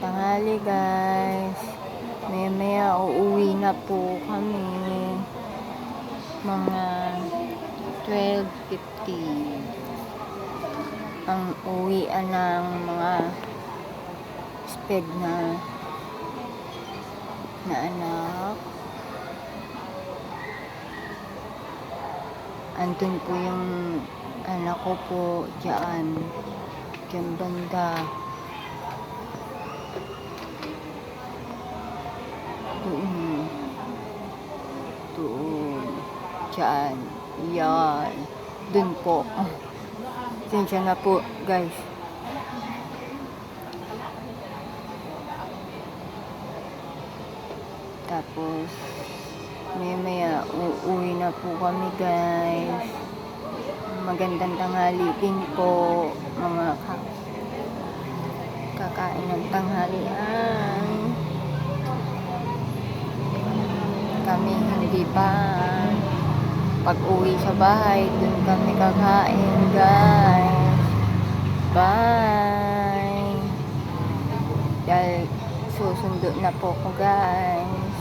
tanghali guys. Maya uuwi na po kami. Mga 12:50 ang uwian ng mga sped na anak. Andun po yung anak ko po dyan banda. Doon. Dyan. Yan. Dun po. Sensya na po, guys. Tapos, maya uuwi na po kami, guys. Magandang tanghali din po, mga kakain ng tanghalian. Kami hindi pa. Pag uwi sa bahay, dun kami kakain, guys. Bye! Dahil susundo na po ko, guys.